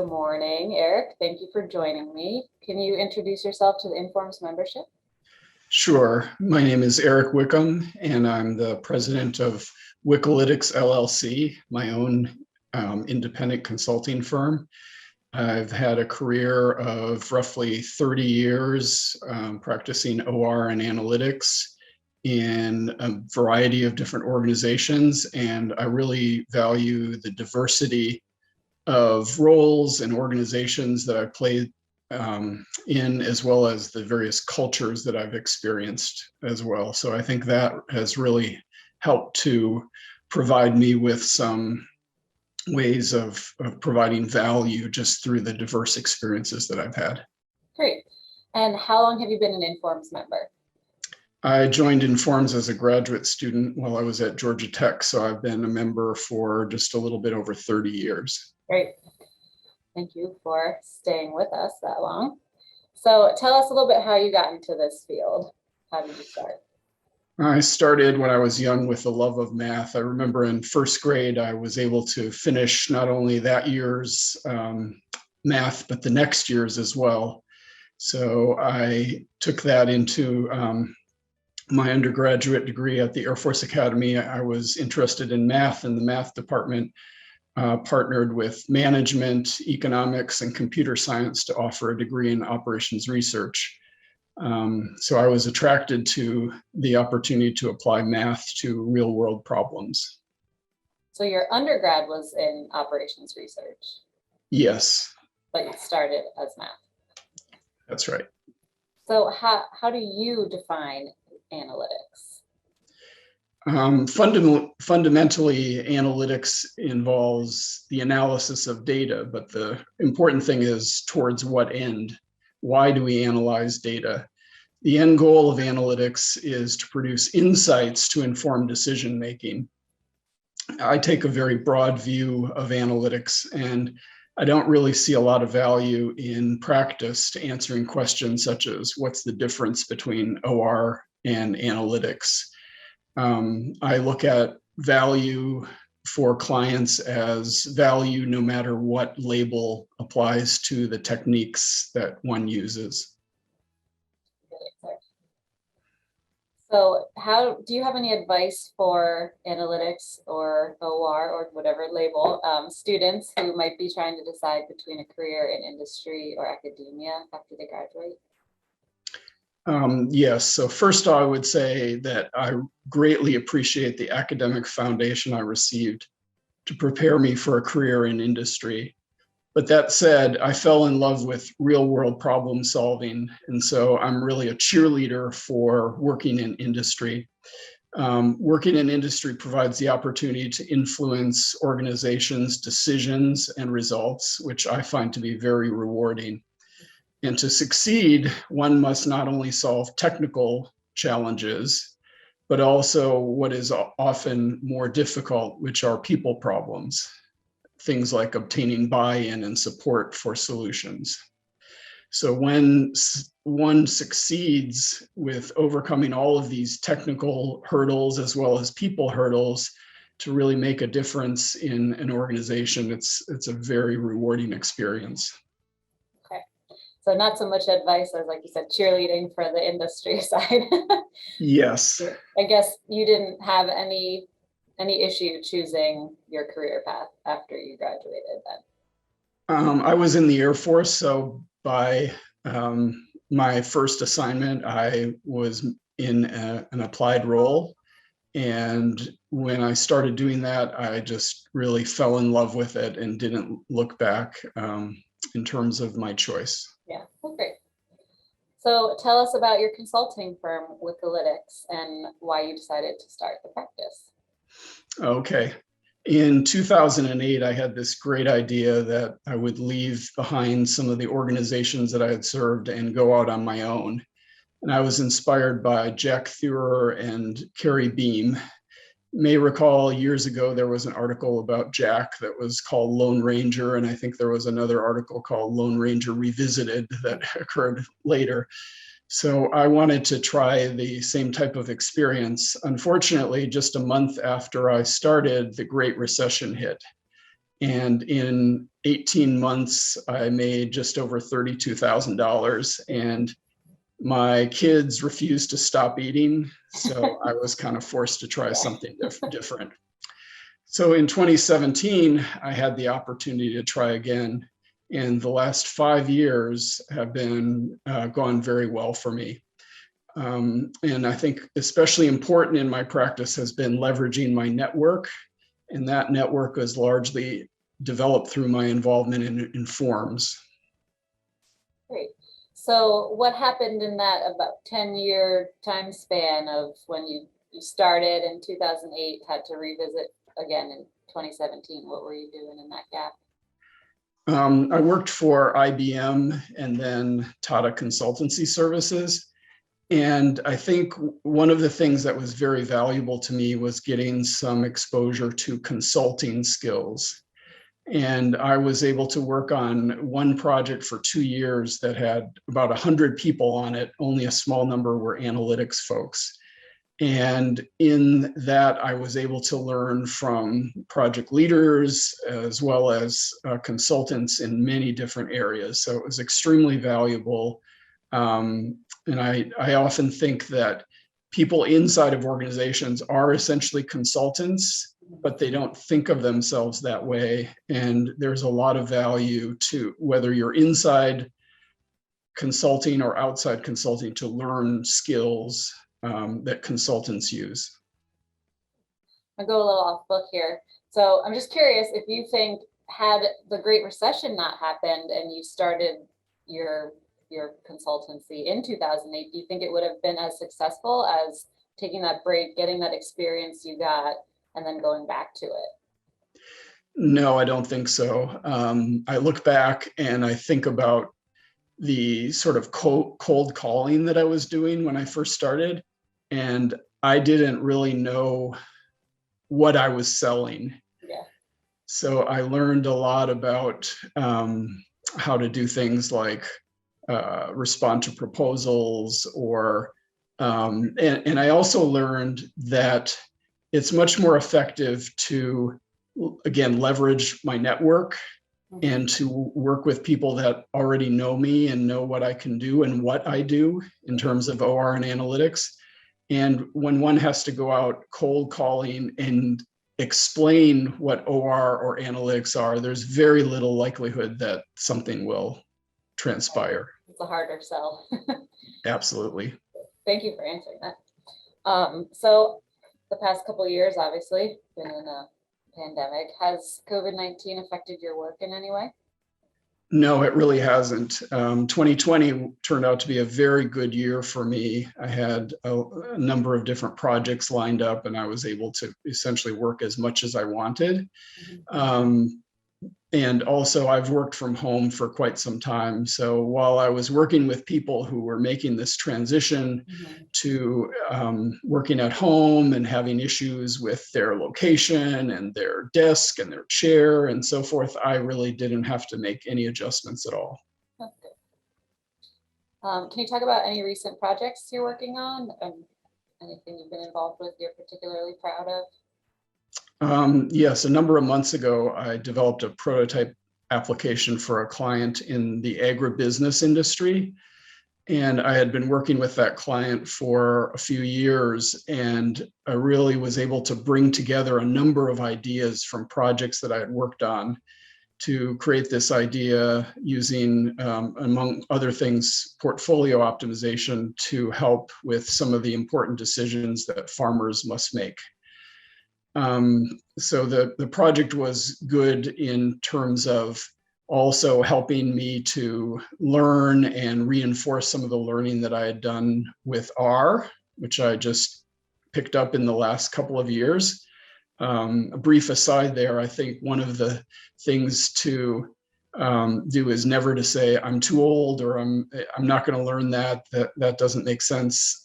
Good morning, Eric. Thank you for joining me. Can you introduce yourself to the Informs membership? Sure. My name is Erick Wikum, and I'm the president of Wikalytics, LLC, my own independent consulting firm. I've had a career of roughly 30 years practicing OR and analytics in a variety of different organizations, and I really value the diversity of roles and organizations that I've played in, as well as the various cultures that I've experienced as well. So I think that has really helped to provide me with some ways of providing value just through the diverse experiences that I've had. Great. And how long have you been an Informs member? I joined Informs as a graduate student while I was at Georgia Tech, so I've been a member for just a little bit over 30 years. Great. Thank you for staying with us that long. So tell us a little bit how you got into this field. How did you start? I started when I was young with a love of math. I remember in first grade, I was able to finish not only that year's math, but the next year's as well. So I took that into my undergraduate degree at the Air Force Academy. I was interested in math, and the math department partnered with management, economics, and computer science to offer a degree in operations research. So I was attracted to the opportunity to apply math to real world problems. So your undergrad was in operations research? Yes. But you started as math? That's right. So how do you define analytics? Fundamentally, analytics involves the analysis of data, but the important thing is towards what end? Why do we analyze data? The end goal of analytics is to produce insights to inform decision making. I take a very broad view of analytics, and I don't really see a lot of value in practice to answering questions such as what's the difference between OR and analytics. I look at value for clients as value no matter what label applies to the techniques that one uses. So do you have any advice for analytics or OR or whatever label students who might be trying to decide between a career in industry or academia after they graduate? Yes. So first, I would say that I greatly appreciate the academic foundation I received to prepare me for a career in industry. But that said, I fell in love with real world problem solving. And so I'm really a cheerleader for working in industry. Working in industry provides the opportunity to influence organizations' decisions and results, which I find to be very rewarding. And to succeed, one must not only solve technical challenges, but also what is often more difficult, which are people problems, things like obtaining buy-in and support for solutions. So when one succeeds with overcoming all of these technical hurdles as well as people hurdles to really make a difference in an organization, it's a very rewarding experience. So not so much advice as, like you said, cheerleading for the industry side. Yes. I guess you didn't have any issue choosing your career path after you graduated then? I was in the Air Force, so by my first assignment, I was in an applied role. And when I started doing that, I just really fell in love with it and didn't look back in terms of my choice. Yeah, well, great. So tell us about your consulting firm, Wikalytics, and why you decided to start the practice. Okay. In 2008, I had this great idea that I would leave behind some of the organizations that I had served and go out on my own. And I was inspired by Jack Thurer and Carrie Beam. You may recall years ago, there was an article about Jack that was called Lone Ranger, and I think there was another article called Lone Ranger Revisited that occurred later. So I wanted to try the same type of experience. Unfortunately, just a month after I started, the Great Recession hit. And in 18 months, I made just over $32,000. And my kids refused to stop eating, so I was kind of forced to try something different. So in 2017, I had the opportunity to try again, and the last 5 years have been gone very well for me. And I think especially important in my practice has been leveraging my network, and that network was largely developed through my involvement in forums. Great. So what happened in that about 10-year time span of when you started in 2008, had to revisit again in 2017? What were you doing in that gap? I worked for IBM and then Tata Consultancy Services. And I think one of the things that was very valuable to me was getting some exposure to consulting skills. And I was able to work on one project for 2 years that had about 100 people on it. Only a small number were analytics folks. And in that, I was able to learn from project leaders as well as consultants in many different areas. So it was extremely valuable. And I often think that people inside of organizations are essentially consultants, but they don't think of themselves that way. And there's a lot of value to whether you're inside consulting or outside consulting to learn skills that consultants use. I'll go a little off book here. So I'm just curious if you think, had the Great Recession not happened and you started your consultancy in 2008, do you think it would have been as successful as taking that break, getting that experience you got, and then going back to it? No, I don't think so. I look back and I think about the sort of cold calling that I was doing when I first started, and I didn't really know what I was selling. Yeah. So I learned a lot about how to do things like respond to proposals, or and I also learned that it's much more effective to, again, leverage my network and to work with people that already know me and know what I can do and what I do in terms of OR and analytics. And when one has to go out cold calling and explain what OR or analytics are, there's very little likelihood that something will transpire. It's a harder sell. Absolutely. Thank you for answering that. So the past couple of years, obviously, been in a pandemic. Has COVID-19 affected your work in any way? No, it really hasn't. 2020 turned out to be a very good year for me. I had a number of different projects lined up, and I was able to essentially work as much as I wanted. And also, I've worked from home for quite some time. So while I was working with people who were making this transition to working at home and having issues with their location and their desk and their chair and so forth, I really didn't have to make any adjustments at all. That's good. Can you talk about any recent projects you're working on? Anything you've been involved with you're particularly proud of? Yes, a number of months ago, I developed a prototype application for a client in the agribusiness industry. And I had been working with that client for a few years, and I really was able to bring together a number of ideas from projects that I had worked on to create this idea using, among other things, portfolio optimization to help with some of the important decisions that farmers must make. So the project was good in terms of also helping me to learn and reinforce some of the learning that I had done with R, which I just picked up in the last couple of years. A brief aside there, I think one of the things to do is never to say I'm too old, or I'm not going to learn that. That doesn't make sense.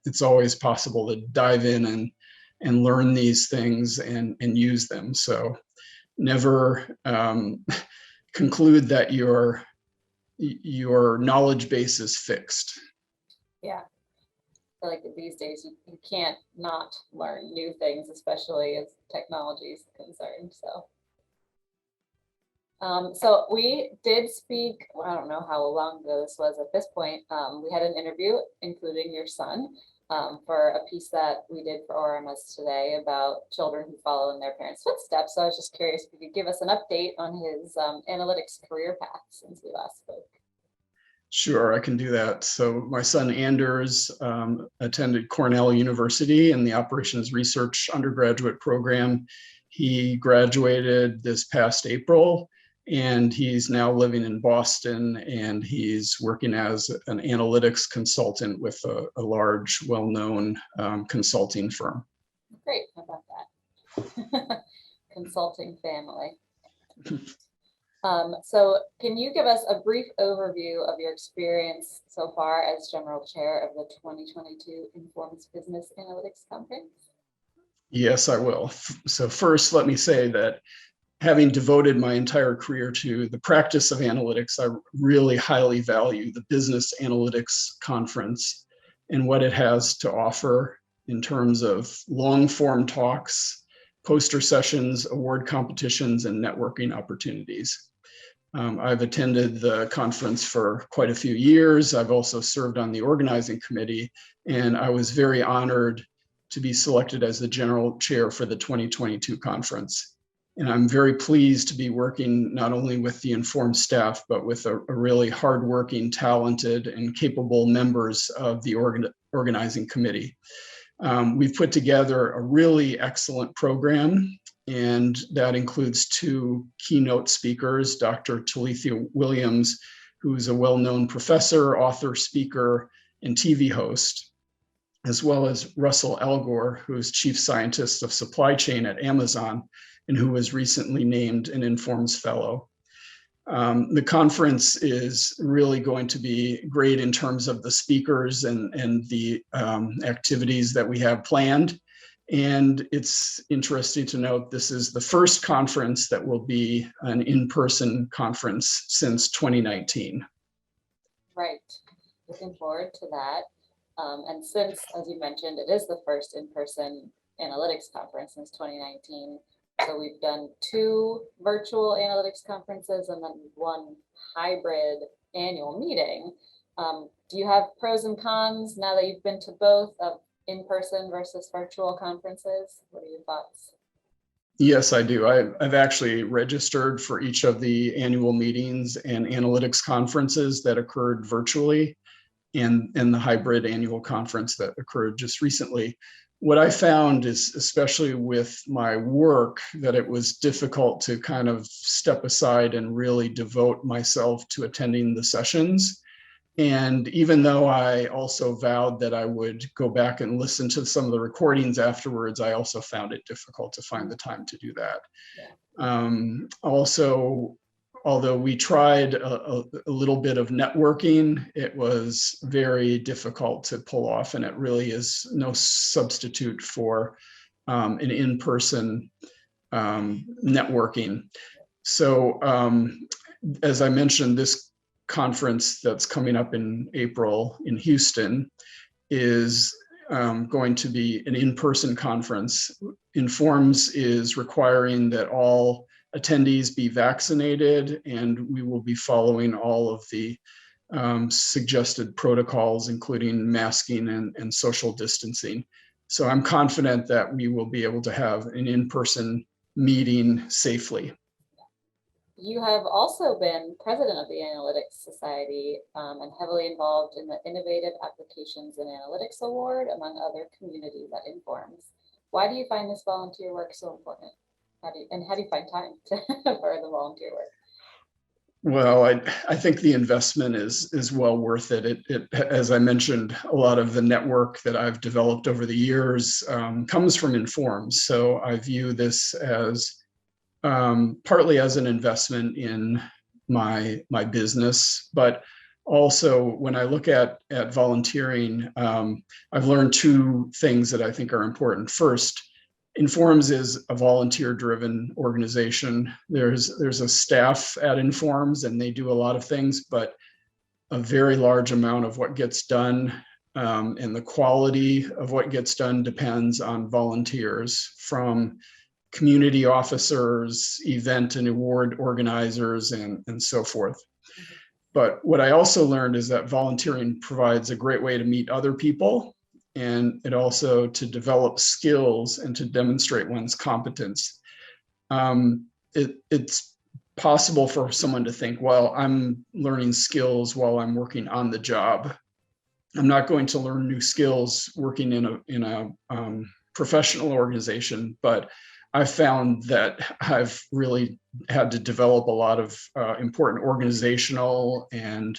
It's always possible to dive in and learn these things and use them. So never conclude that your knowledge base is fixed. Yeah. I feel like these days you can't not learn new things, especially as technology is concerned. So So we did speak, well, I don't know how long ago this was at this point. We had an interview, including your son, for a piece that we did for ORMS today about children who follow in their parents' footsteps. So I was just curious if you could give us an update on his analytics career path since we last spoke. Sure, I can do that. So my son Anders attended Cornell University in the Operations Research undergraduate program. He graduated this past April, and he's now living in Boston, and he's working as an analytics consultant with a large, well-known consulting firm. Great, how about that? Consulting family. So can you give us a brief overview of your experience so far as general chair of the 2022 Informs Business Analytics Conference? Yes, I will. So first, let me say that having devoted my entire career to the practice of analytics, I really highly value the Business Analytics Conference and what it has to offer in terms of long-form talks, poster sessions, award competitions, and networking opportunities. I've attended the conference for quite a few years. I've also served on the organizing committee, and I was very honored to be selected as the general chair for the 2022 conference. And I'm very pleased to be working not only with the Informed staff, but with a really hardworking, talented, and capable members of the organizing committee. We've put together a really excellent program, and that includes two keynote speakers, Dr. Talithia Williams, who's a well-known professor, author, speaker, and TV host, as well as Russell Elgore, who is chief scientist of supply chain at Amazon, and who was recently named an Informs Fellow. The conference is really going to be great in terms of the speakers and the activities that we have planned. And it's interesting to note this is the first conference that will be an in-person conference since 2019. Right, looking forward to that. And since, as you mentioned, it is the first in-person analytics conference since 2019, so we've done 2 virtual analytics conferences and then 1 hybrid annual meeting. Do you have pros and cons now that you've been to both of in-person versus virtual conferences? What are your thoughts? Yes, I do. I've actually registered for each of the annual meetings and analytics conferences that occurred virtually, and the hybrid annual conference that occurred just recently. What I found is, especially with my work, that it was difficult to kind of step aside and really devote myself to attending the sessions. And even though I also vowed that I would go back and listen to some of the recordings afterwards, I also found it difficult to find the time to do that. Also, although we tried a little bit of networking, it was very difficult to pull off, and it really is no substitute for an in-person networking. So as I mentioned, this conference that's coming up in April in Houston is going to be an in-person conference. Informs is requiring that all attendees be vaccinated, and we will be following all of the suggested protocols, including masking and social distancing. So I'm confident that we will be able to have an in-person meeting safely. You have also been president of the Analytics Society and heavily involved in the Innovative Applications and Analytics Award, among other communities at Informs. Why do you find this volunteer work so important? How do you find time for the volunteer work? Well, I think the investment is well worth it. As I mentioned, a lot of the network that I've developed over the years comes from Informs. So I view this as partly as an investment in my business, but also when I look at volunteering, I've learned 2 things that I think are important. First, Informs is a volunteer-driven organization. There's a staff at Informs, and they do a lot of things, but a very large amount of what gets done and the quality of what gets done depends on volunteers, from community officers, event and award organizers, and so forth. But what I also learned is that volunteering provides a great way to meet other people, and it also to develop skills and to demonstrate one's competence. It's possible for someone to think, well, I'm learning skills while I'm working on the job. I'm not going to learn new skills working in a professional organization, but I've found that I've really had to develop a lot of important organizational and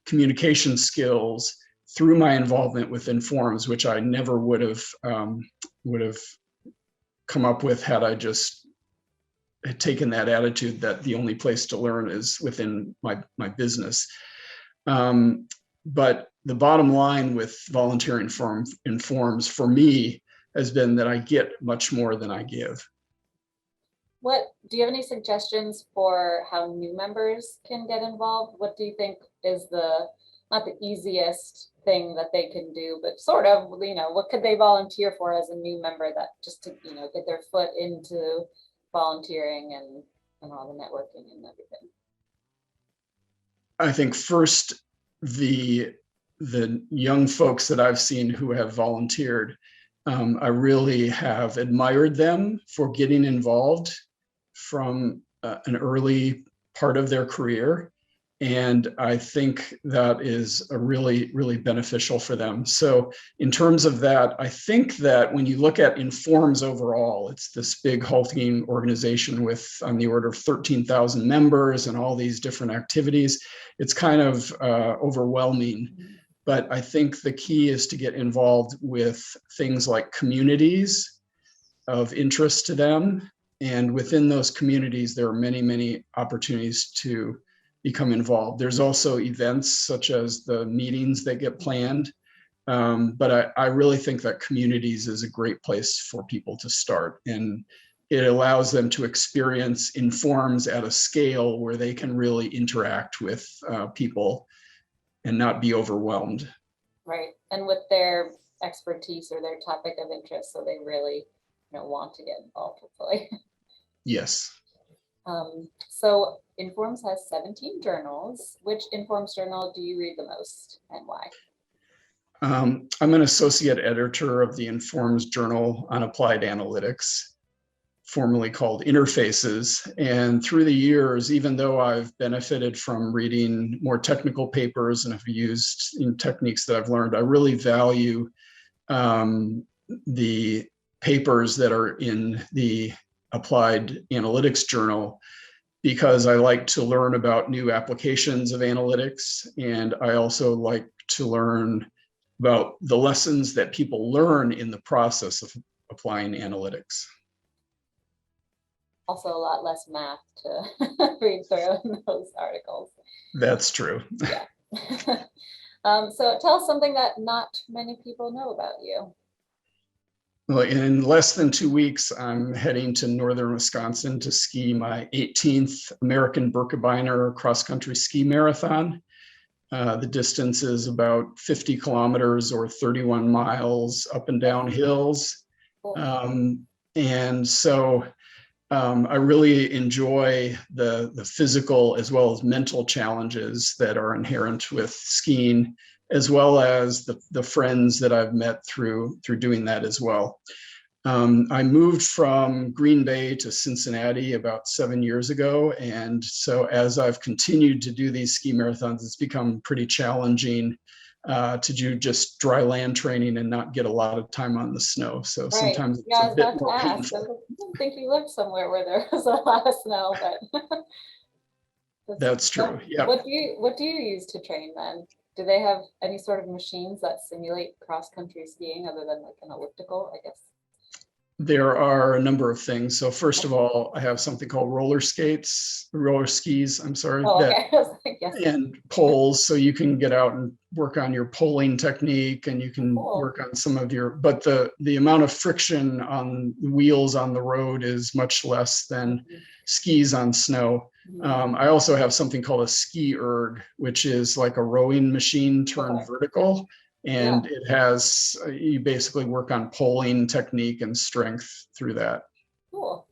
communication skills through my involvement with Informs, which I never would have come up with had I just had taken that attitude that the only place to learn is within my business. But the bottom line with volunteering for Informs for me has been that I get much more than I give. Do you have any suggestions for how new members can get involved? What do you think is not the easiest thing that they can do, but sort of, what could they volunteer for as a new member that just to, get their foot into volunteering and all the networking and everything? I think first, the young folks that I've seen who have volunteered, I really have admired them for getting involved from an early part of their career. And I think that is a really, really beneficial for them. So in terms of that, I think that when you look at Informs overall, it's this big hulking organization with on the order of 13,000 members and all these different activities. It's kind of overwhelming. But I think the key is to get involved with things like communities of interest to them. And within those communities, there are many, many opportunities to become involved. There's also events such as the meetings that get planned. But I really think that communities is a great place for people to start. And it allows them to experience Informs at a scale where they can really interact with people and not be overwhelmed. Right. And with their expertise or their topic of interest, so they really want to get involved, hopefully. Yes. So Informs has 17 journals. Which Informs journal do you read the most and why? I'm an associate editor of the Informs Journal on Applied Analytics, formerly called Interfaces. And through the years, even though I've benefited from reading more technical papers and have used techniques that I've learned, I really value the papers that are in the Applied Analytics Journal, because I like to learn about new applications of analytics. And I also like to learn about the lessons that people learn in the process of applying analytics. Also a lot less math to read through in those articles. That's true. Yeah. So tell us something that not many people know about you. Well, in less than 2 weeks, I'm heading to northern Wisconsin to ski my 18th American Birkebeiner cross-country ski marathon. The distance is about 50 kilometers or 31 miles up and down hills. Cool. And so I really enjoy the physical as well as mental challenges that are inherent with skiing, as well as the friends that I've met through doing that as well. I moved from Green Bay to Cincinnati about 7 years ago. And so as I've continued to do these ski marathons, it's become pretty challenging to do just dry land training and not get a lot of time on the snow. So sometimes it's a bit more painful. I don't think you lived somewhere where there was a lot of snow, but that's true. Yeah. What do you use to train then? Do they have any sort of machines that simulate cross-country skiing other than like an elliptical, I guess? There are a number of things. So first of all, I have something called roller skis, I'm sorry, and poles. So you can get out and work on your poling technique, and you can work on some of but the amount of friction on wheels on the road is much less than skis on snow. I also have something called a ski erg, which is like a rowing machine turned vertical. And it has, you basically work on poling technique and strength through that. Cool.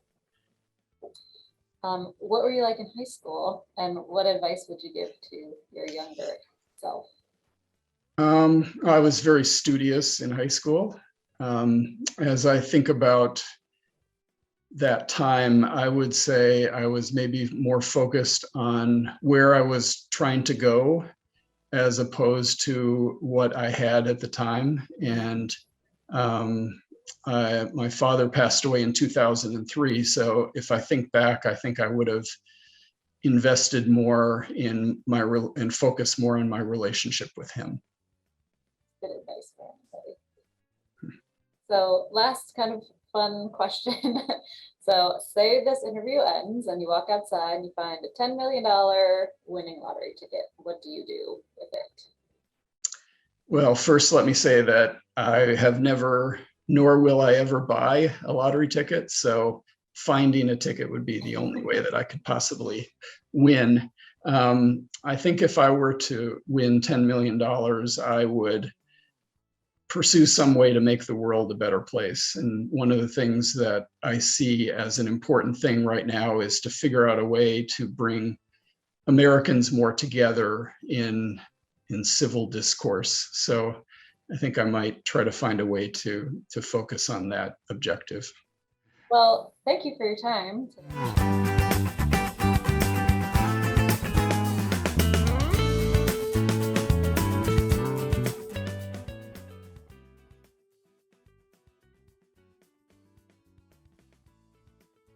What were you like in high school, and what advice would you give to your younger self? I was very studious in high school. As I think about that time, I would say I was maybe more focused on where I was trying to go as opposed to what I had at the time. And my father passed away in 2003. So if I think back, I think I would have invested more in and focused more on my relationship with him. Good advice for anybody. So last kind of fun question. So say this interview ends and you walk outside and you find a $10 million winning lottery ticket. What do you do with it? Well, first, let me say that I have never, nor will I ever buy a lottery ticket. So finding a ticket would be the only way that I could possibly win. I think if I were to win $10 million, I would pursue some way to make the world a better place. And one of the things that I see as an important thing right now is to figure out a way to bring Americans more together in civil discourse. So I think I might try to find a way to focus on that objective. Well, thank you for your time today.